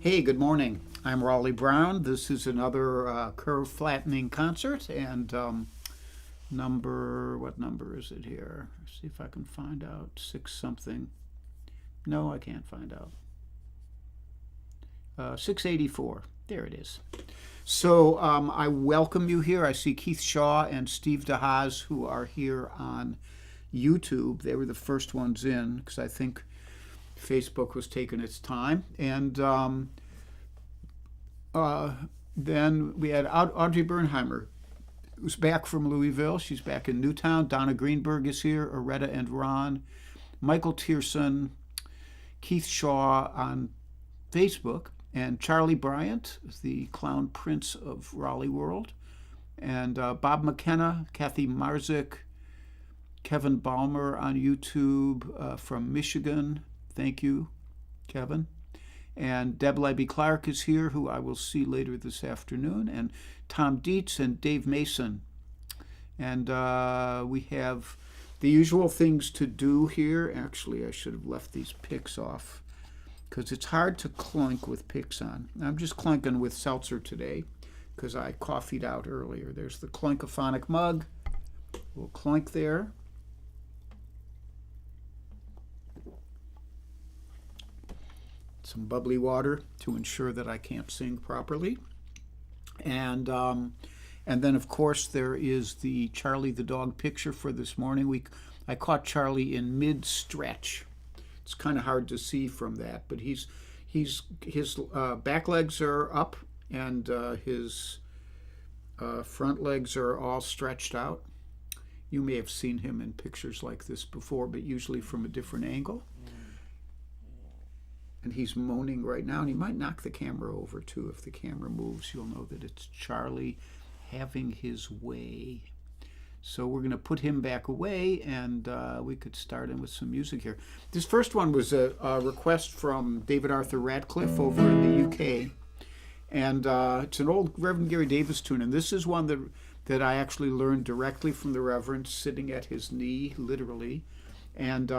Hey, good morning. I'm Raleigh Brown. This is another curve flattening concert, and what number is it here? See if I can find out. Six something. No, I can't find out. 684. There it is. So I welcome you here. I see Keith Shaw and Steve DeHaas, who are here on YouTube. They were the first ones in because I think Facebook was taking its time. And then we had Audrey Bernheimer, who's back from Louisville. She's back in Newtown. Donna Greenberg is here, Aretta and Ron, Michael Tierson, Keith Shaw on Facebook, and Charlie Bryant, the clown prince of Raleigh World, and Bob McKenna, Kathy Marzik, Kevin Balmer on YouTube from Michigan. Thank you, Kevin. And Deb Libby Clark is here, who I will see later this afternoon, and Tom Dietz and Dave Mason. And we have the usual things to do here. Actually, I should have left these picks off because it's hard to clunk with picks on. I'm just clunking with seltzer today because I coffeeed out earlier. There's the clunkophonic mug. We'll clunk there. Some bubbly water to ensure that I can't sing properly. And then, of course, there is the Charlie the dog picture for this morning. I caught Charlie in mid-stretch. It's kind of hard to see from that, but his back legs are up and his front legs are all stretched out. You may have seen him in pictures like this before, but usually from a different angle. And he's moaning right now, and he might knock the camera over too. If the camera moves, you'll know that it's Charlie having his way. So we're going to put him back away, and we could start in with some music here. This first one was a request from David Arthur Radcliffe over in the UK. And it's an old Reverend Gary Davis tune, and this is one that I actually learned directly from the Reverend, sitting at his knee, literally. And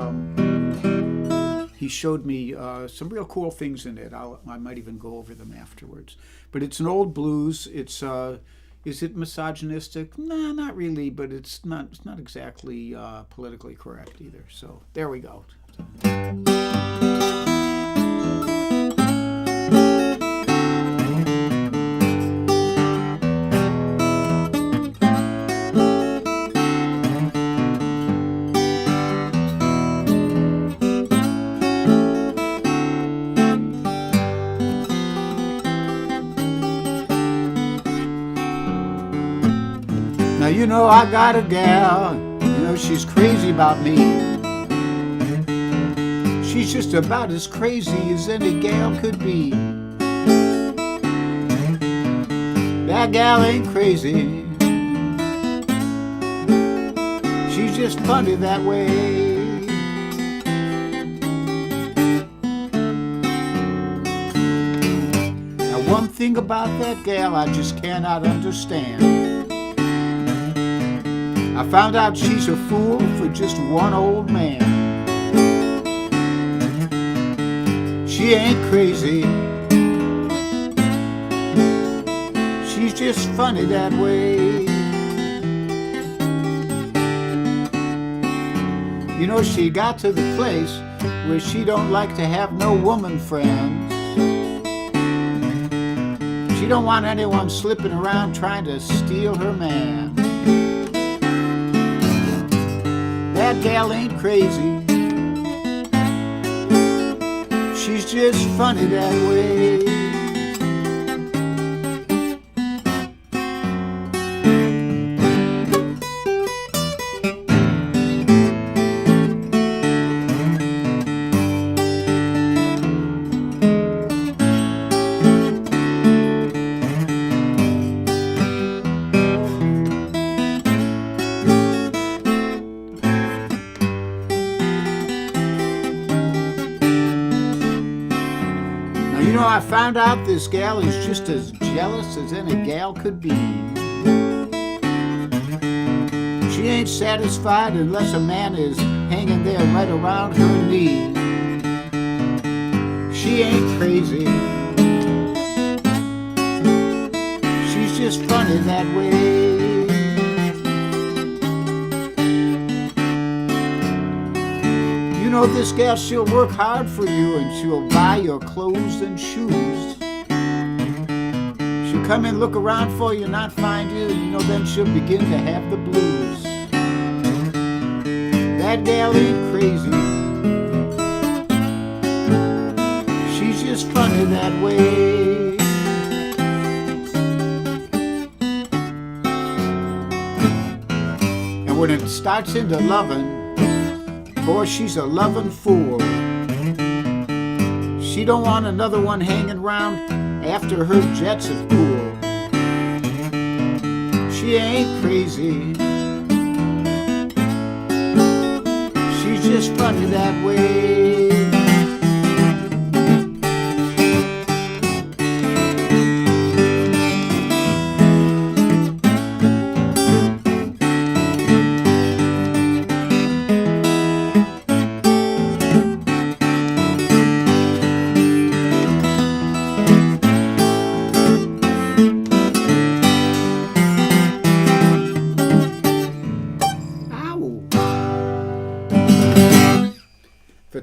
he showed me some real cool things in it. I might even go over them afterwards. But it's an old blues. It's is it misogynistic? Nah, not really. But it's not exactly politically correct either. So there we go. Now you know I got a gal, she's crazy about me. She's just about as crazy as any gal could be. That gal ain't crazy, she's just funny that way. Now one thing about that gal I just cannot understand. I found out she's a fool for just one old man. She ain't crazy, she's just funny that way. She got to the place where she don't like to have no woman friends. She don't want anyone slipping around trying to steal her man. That gal ain't crazy, she's just funny that way. I found out this gal is just as jealous as any gal could be. She ain't satisfied unless a man is hanging there right around her knee. She ain't crazy, just funny that way. You know this gal, she'll work hard for you and she'll buy your clothes and shoes. She'll come and look around for you, not find you, you know, then she'll begin to have the blues. That gal ain't crazy, she's just funny that way. And when it starts into loving, boy, she's a loving fool. She don't want another one hanging around after her jets have cooled. She ain't crazy, she's just funny that way.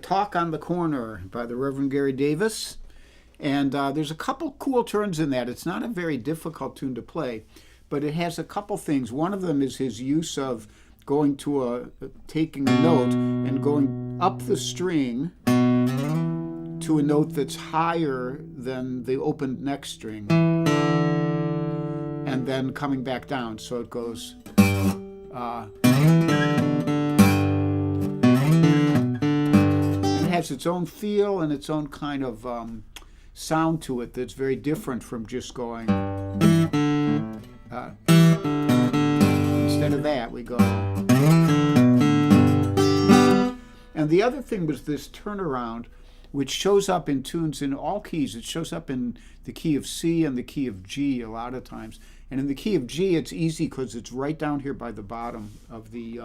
Talk on the Corner by the Reverend Gary Davis. And there's a couple cool turns in that. It's not a very difficult tune to play, but it has a couple things. One of them is his use of going to taking a note and going up the string to a note that's higher than the opened next string, and then coming back down. So it goes has its own feel and its own kind of sound to it that's very different from just going instead of that we go. And the other thing was this turnaround, which shows up in tunes in all keys. It shows up in the key of C and the key of G a lot of times, and in the key of G it's easy because it's right down here by the bottom of the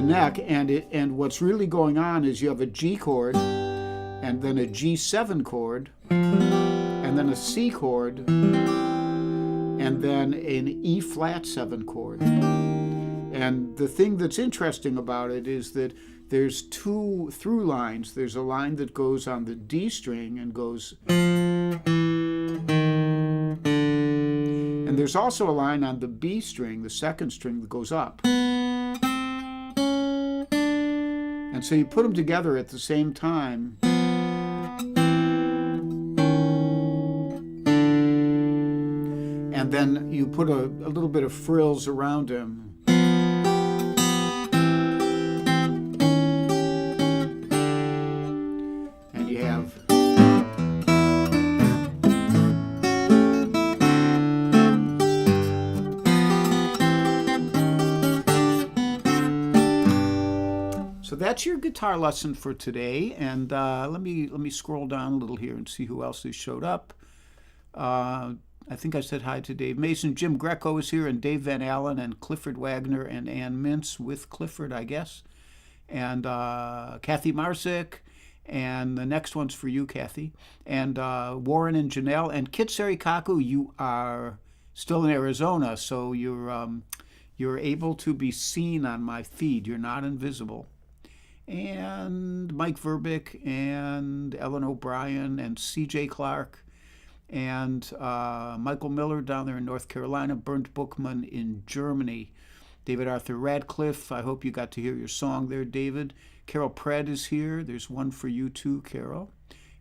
neck, and what's really going on is you have a G chord and then a G7 chord and then a C chord and then an E flat 7 chord. And the thing that's interesting about it is that there's two through lines. There's a line that goes on the D string and goes, and there's also a line on the B string, the second string, that goes up. And so you put them together at the same time. And then you put a little bit of frills around them. And you have So that's your guitar lesson for today, and let me scroll down a little here and see who else has showed up. I think I said hi to Dave Mason. Jim Greco is here, and Dave Van Allen, and Clifford Wagner, and Ann Mintz with Clifford, I guess, and Kathy Marsick, and the next one's for you, Kathy, and Warren and Janelle, and Kit Serikaku. You are still in Arizona, so you're able to be seen on my feed. You're not invisible. And Mike Verbick and Ellen O'Brien and C.J. Clark and Michael Miller down there in North Carolina, Bernd Buchmann in Germany, David Arthur Radcliffe. I hope you got to hear your song there, David. Carol Pred is here. There's one for you too, Carol.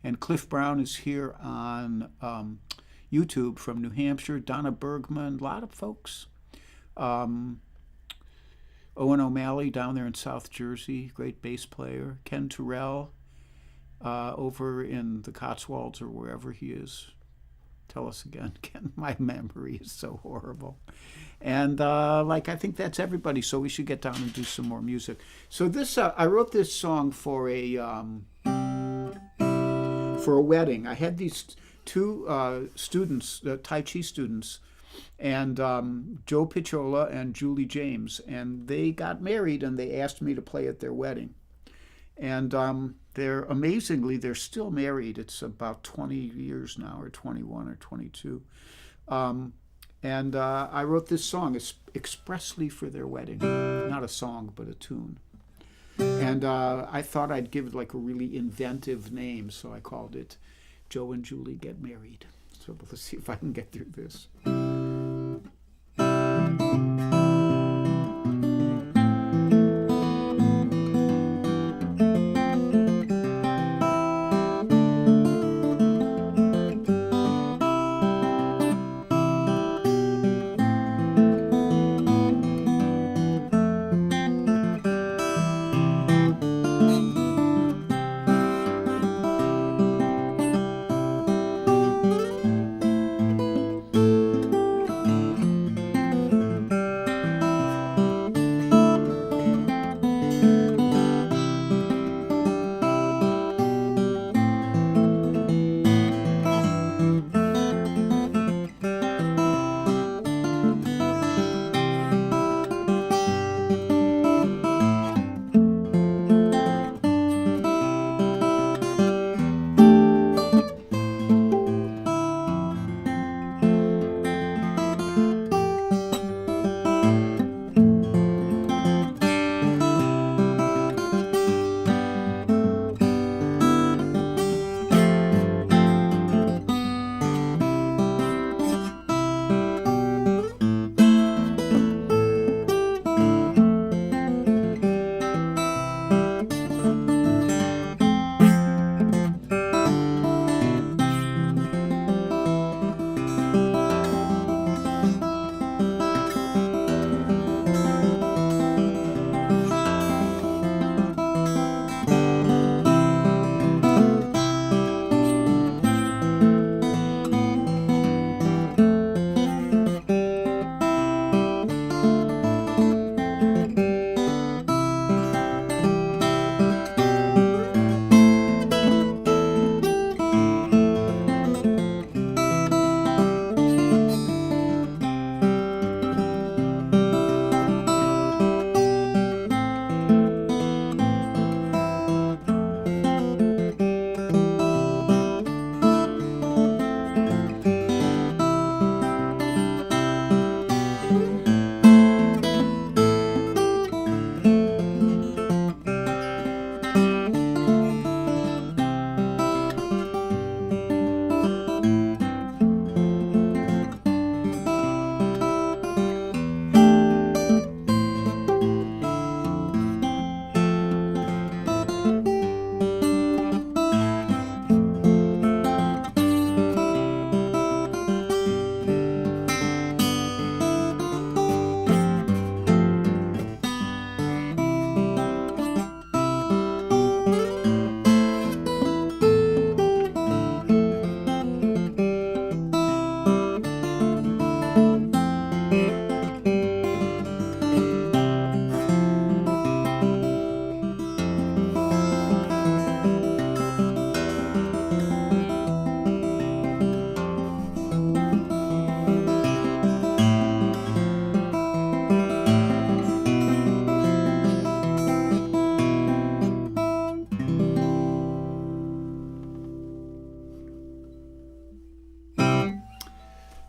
And Cliff Brown is here on YouTube from New Hampshire. Donna Bergman, a lot of folks. Owen O'Malley down there in South Jersey, great bass player. Ken Terrell over in the Cotswolds or wherever he is. Tell us again, Ken. My memory is so horrible. And I think that's everybody, so we should get down and do some more music. So this, I wrote this song for a wedding. I had these two students, Tai Chi students, and Joe Picciola and Julie James, and they got married and they asked me to play at their wedding. And they're still married. It's about 20 years now, or 21 or 22. And I wrote this song expressly for their wedding. Not a song, but a tune. And I thought I'd give it like a really inventive name, so I called it Joe and Julie Get Married. So let's see if I can get through this.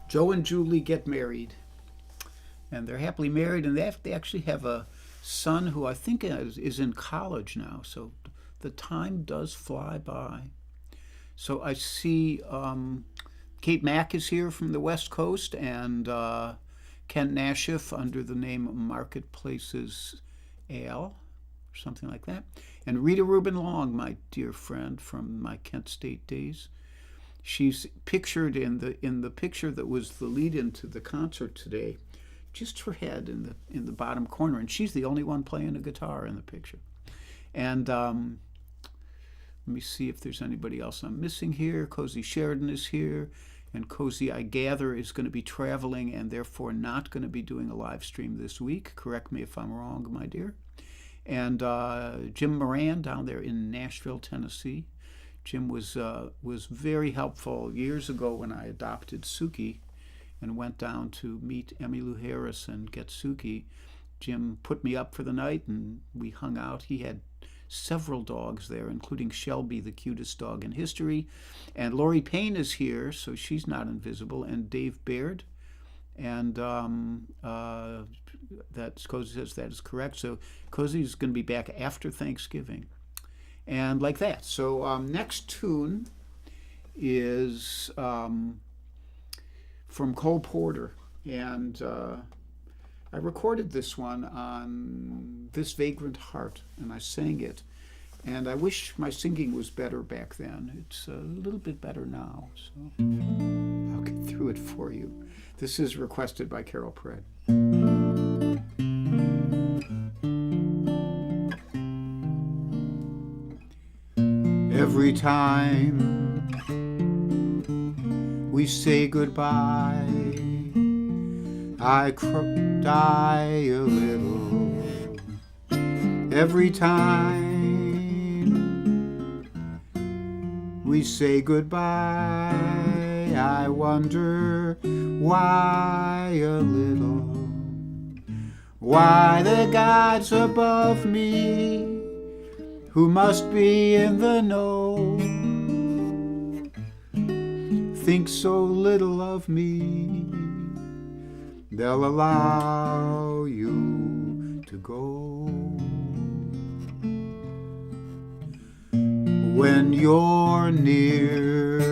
Joe and Julie get married, and they're happily married, and they actually have a son who I think is in college now. So the time does fly by. So I see Kate Mack is here from the West Coast, and Kent Nashif under the name Marketplaces Ale, or something like that. And Rita Rubin Long, my dear friend from my Kent State days. She's pictured in the picture that was the lead-in to the concert today, just her head in the bottom corner, and she's the only one playing a guitar in the picture. And let me see if there's anybody else I'm missing here. Cozy Sheridan is here, and Cozy, I gather, is going to be traveling and therefore not going to be doing a live stream this week. Correct me if I'm wrong, my dear. And Jim Moran down there in Nashville, Tennessee. Jim was very helpful years ago when I adopted Suki and went down to meet Emmylou Harris and get Suki. Jim put me up for the night, and we hung out. He had several dogs there, including Shelby, the cutest dog in history. And Lori Payne is here, so she's not invisible, and Dave Baird. And that's Cozy says that is correct. So Cozy is going to be back after Thanksgiving. And like that. So next tune is from Cole Porter. And I recorded this one on This Vagrant Heart, and I sang it. And I wish my singing was better back then. It's a little bit better now, so I'll get through it for you. This is requested by Carol Pred. Every time we say goodbye, I die a little. Every time we say goodbye, I wonder why a little. Why the gods above me, who must be in the know, think so little of me, they'll allow you to go. When you're near,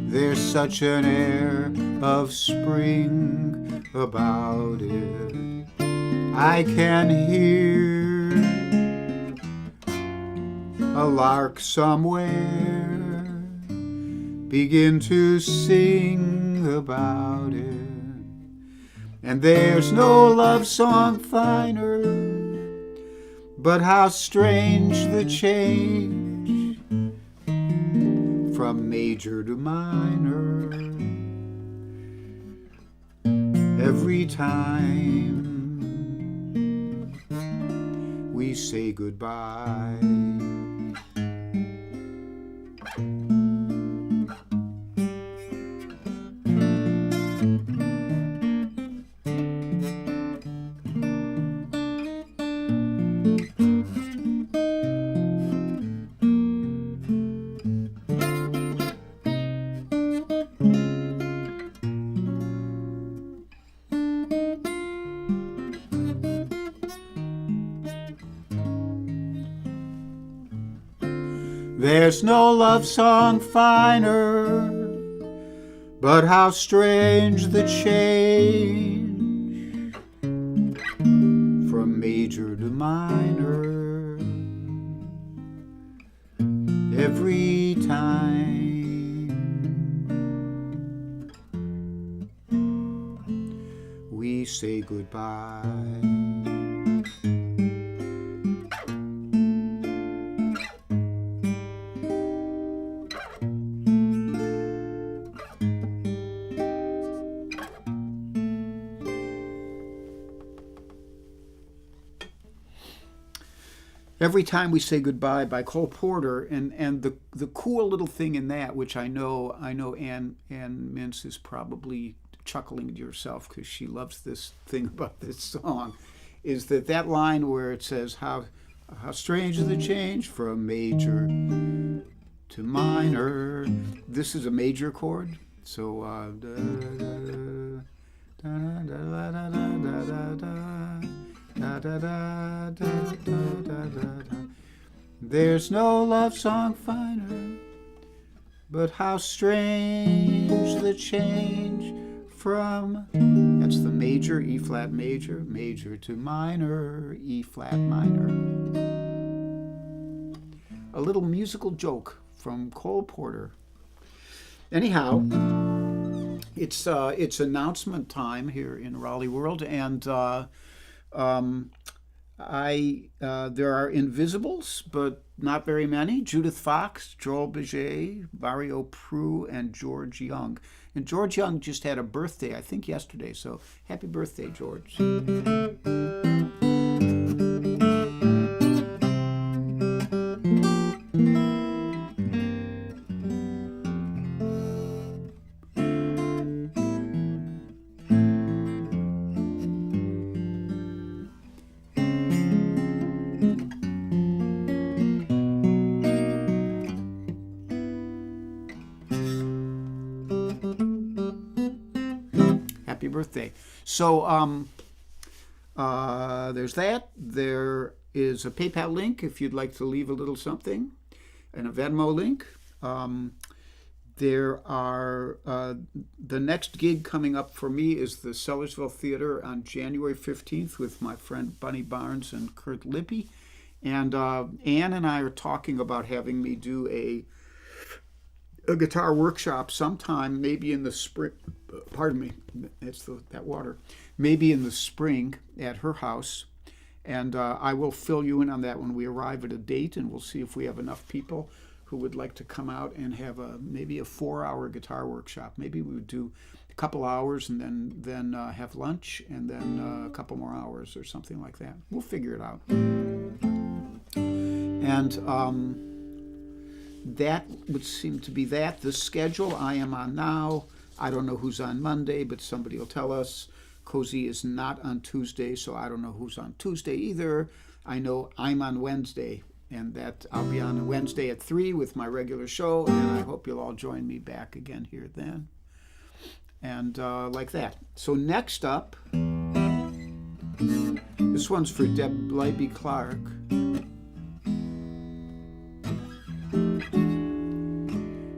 there's such an air of spring about it. I can hear a lark somewhere begin to sing about it. And there's no love song finer, but how strange the change from major to minor every time we say goodbye. There's no love song finer, but how strange the change from major to minor every time we say goodbye. Every Time We Say Goodbye by Cole Porter, and the cool little thing in that, which I know Ann Mintz is probably chuckling to herself because she loves this thing about this song, is that line where it says how strange is the change from major to minor. This is a major chord, so da, da, da, da, da, da, da. There's no love song finer, but how strange the change from, that's the major, E flat major, major to minor, E flat minor. A little musical joke from Cole Porter. Anyhow, it's announcement time here in Raleigh World, and there are invisibles, but not very many. Judith Fox, Joel Beget, Mario Prue, and George Young. And George Young just had a birthday, I think yesterday, so happy birthday, George. birthday. So there's that. There is a PayPal link if you'd like to leave a little something, and a Venmo link. There are the next gig coming up for me is the Sellersville Theater on January 15th with my friend Bunny Barnes and Kurt Lippy. And Ann and I are talking about having me do a guitar workshop sometime, maybe in the spring. Pardon me, it's that water. Maybe in the spring at her house. And I will fill you in on that when we arrive at a date, and we'll see if we have enough people who would like to come out and have maybe a 4-hour guitar workshop. Maybe we would do a couple hours and then have lunch, and then a couple more hours or something like that. We'll figure it out. And that would seem to be that. The schedule I am on now, I don't know who's on Monday, but somebody will tell us. Cozy is not on Tuesday, so I don't know who's on Tuesday either. I know I'm on Wednesday, and that I'll be on Wednesday at 3 with my regular show, and I hope you'll all join me back again here then. And like that. So next up, this one's for Deb Blyby Clark.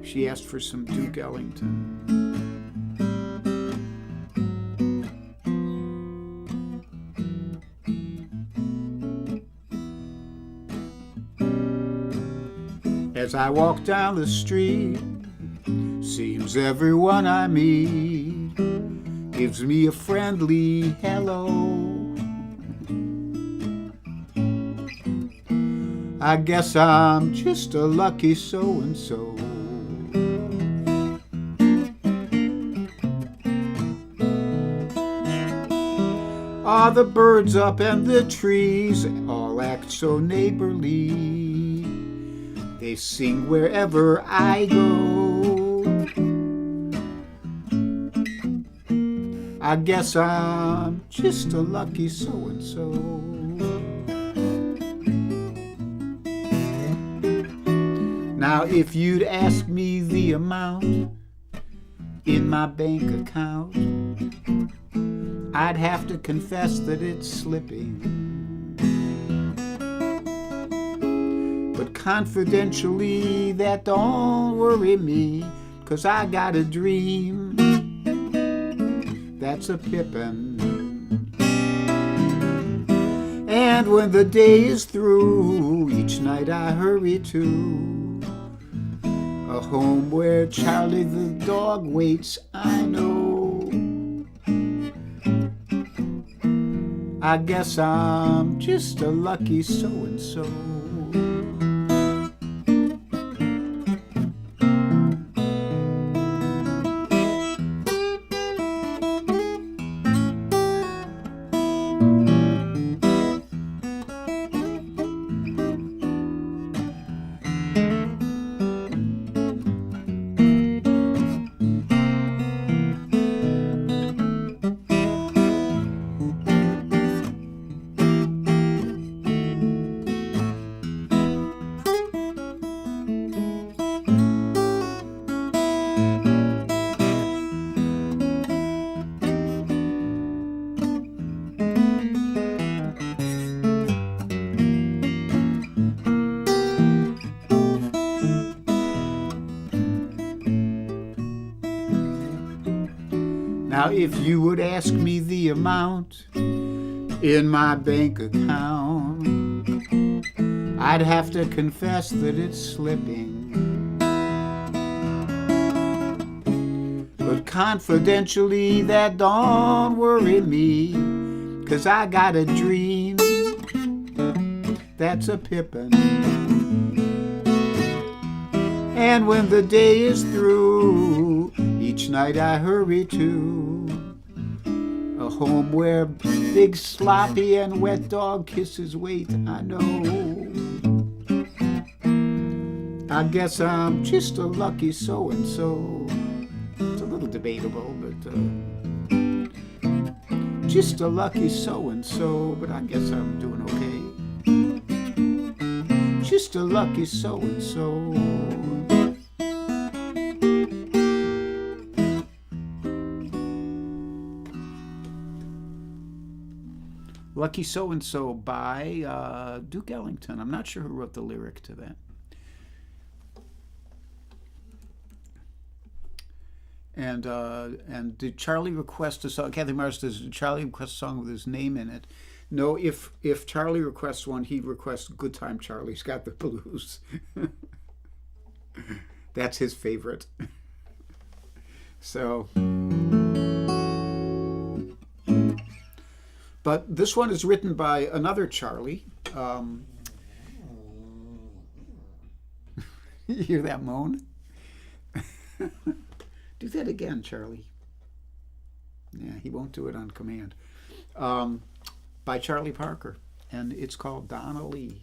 She asked for some Duke Ellington. As I walk down the street, seems everyone I meet gives me a friendly hello. I guess I'm just a lucky so-and-so. All the birds up and the trees all act so neighborly. They sing wherever I go. I guess I'm just a lucky so-and-so. Now if you'd ask me the amount in my bank account, I'd have to confess that it's slipping. But confidentially, that don't worry me, 'cause I got a dream that's a pippin'. And when the day is through, each night I hurry to a home where Charlie the dog waits, I know. I guess I'm just a lucky so-and-so. Now if you would ask me the amount in my bank account, I'd have to confess that it's slipping. But confidentially, that don't worry me, 'cause I got a dream that's a pippin'. And when the day is through, each night I hurry to a home where big sloppy and wet dog kisses wait, I know. I guess I'm just a lucky so-and-so. It's a little debatable, but just a lucky so-and-so, but I guess I'm doing okay. Just a lucky so-and-so. Lucky So and So by Duke Ellington. I'm not sure who wrote the lyric to that. And did Charlie request a song? Kathy Mars, does Charlie request a song with his name in it? No, if Charlie requests one, he requests Good Time Charlie's Got the Blues. That's his favorite. So, but this one is written by another Charlie. You hear that moan? Do that again, Charlie. Yeah, he won't do it on command. By Charlie Parker, and it's called Donna Lee.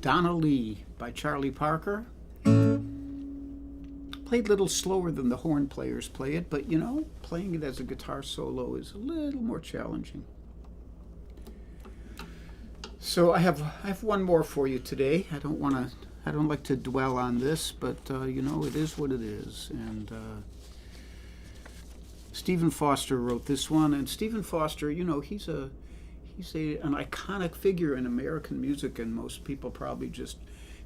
Donna Lee by Charlie Parker. Played a little slower than the horn players play it, but you know, playing it as a guitar solo is a little more challenging. So I have one more for you today. I don't like to dwell on this, but you know, it is what it is. And Stephen Foster wrote this one, and Stephen Foster, you know, he's an iconic figure in American music, and most people probably just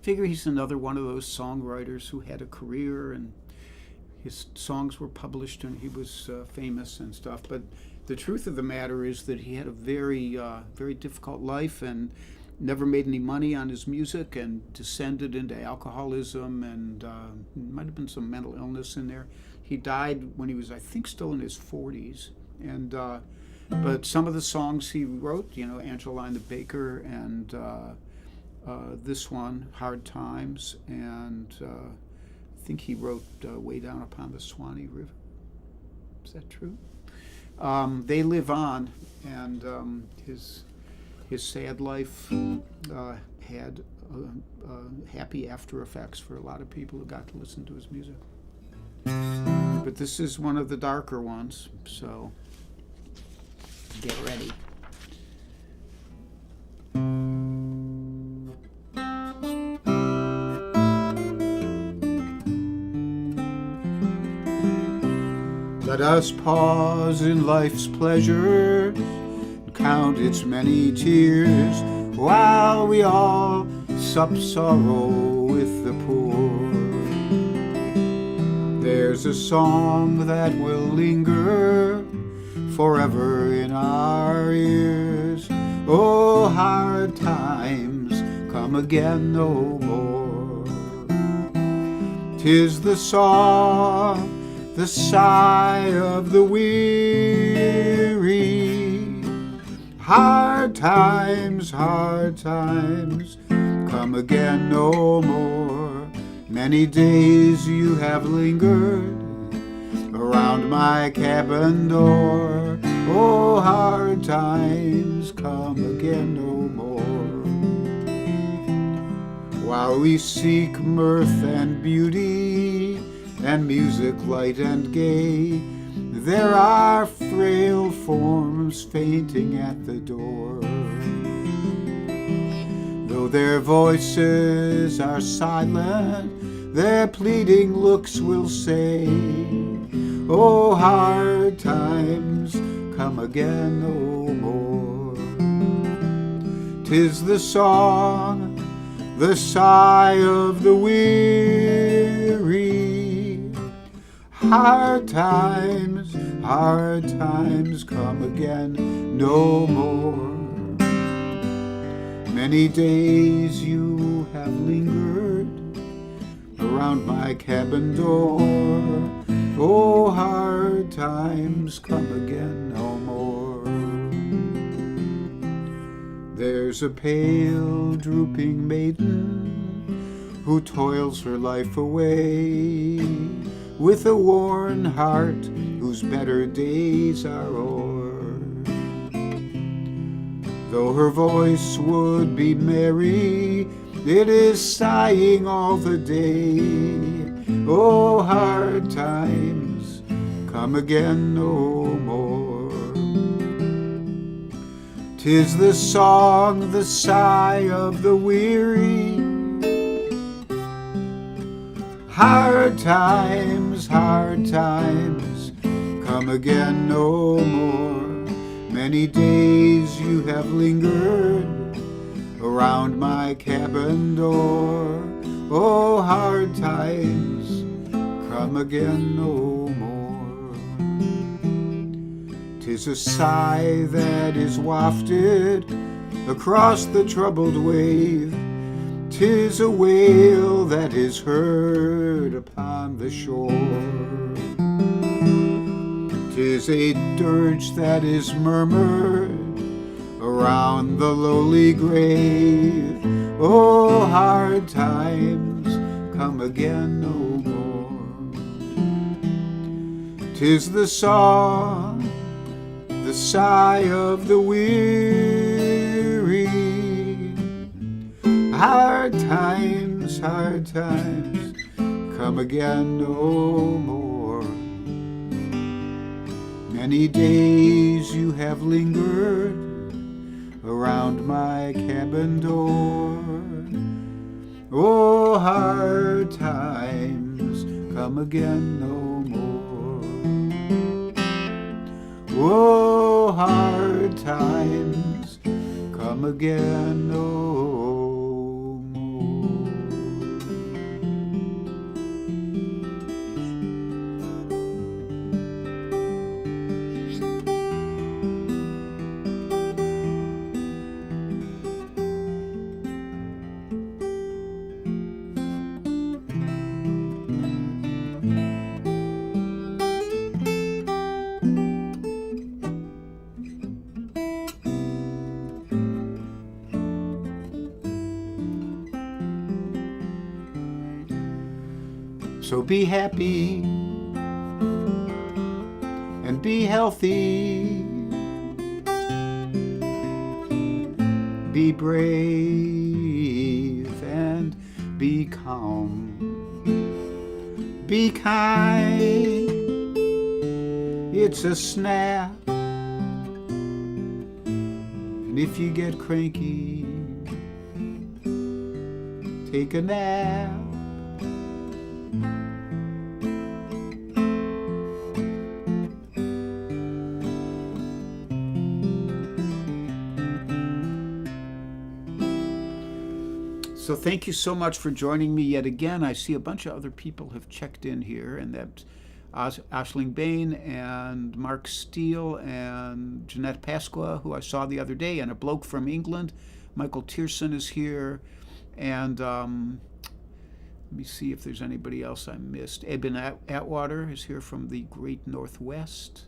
figure he's another one of those songwriters who had a career and his songs were published and he was famous and stuff. But the truth of the matter is that he had a very, very difficult life and never made any money on his music and descended into alcoholism, and might have been some mental illness in there. He died when he was, I think, still in his 40s. And but some of the songs he wrote, you know, Angeline the Baker and this one, Hard Times, and I think he wrote Way Down Upon the Swanee River. Is that true? They live on, and his his sad life had happy after effects for a lot of people who got to listen to his music. But this is one of the darker ones, so get ready. Let us pause in life's pleasures and count its many tears, while we all sup sorrow with the poor. There's a song that will linger forever in our ears. Oh, hard times come again no more. 'Tis the song, the sigh of the weary. Hard times come again no more. Many days you have lingered around my cabin door. Oh, hard times come again no more. While we seek mirth and beauty and music light and gay, there are frail forms fainting at the door. Though their voices are silent, their pleading looks will say, oh, hard times come again no more. 'Tis the song, the sigh of the weary. Hard times come again no more. Many days you have lingered around my cabin door. Oh, hard times come again no more. There's a pale, drooping maiden who toils her life away, with a worn heart whose better days are o'er. Though her voice would be merry, it is sighing all the day. Oh, hard times come again no more. 'Tis the song, the sigh of the weary. Hard times come again no more. Many days you have lingered around my cabin door. Oh, hard times come again no more. 'Tis a sigh that is wafted across the troubled wave. 'Tis a wail that is heard upon the shore. 'Tis a dirge that is murmured around the lowly grave. Oh, hard times come again no more. 'Tis the song, the sigh of the weary. Hard times come again no more. Many days you have lingered around my cabin door. Oh, hard times come again no more. Oh, hard times come again no more. So be happy and be healthy. Be brave and be calm. Be kind. It's a snap. And if you get cranky, take a nap. So thank you so much for joining me yet again. I see a bunch of other people have checked in here, and that's Aisling Bain and Mark Steele and Jeanette Pasqua, who I saw the other day, and a bloke from England. Michael Tierson is here, and let me see if there's anybody else I missed. Eben Atwater is here from the Great Northwest,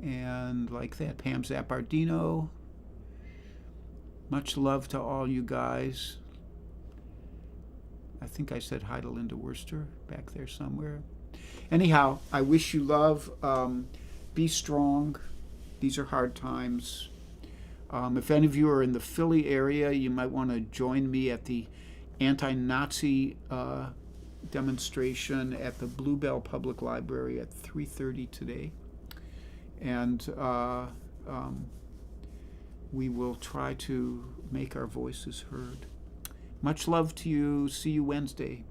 and like that, Pam Zappardino. Much love to all you guys. I think I said hi to Linda Worcester back there somewhere. Anyhow, I wish you love. Be strong. These are hard times. If any of you are in the Philly area, you might want to join me at the anti-Nazi demonstration at the Bluebell Public Library at 3:30 today. And we will try to make our voices heard. Much love to you. See you Wednesday.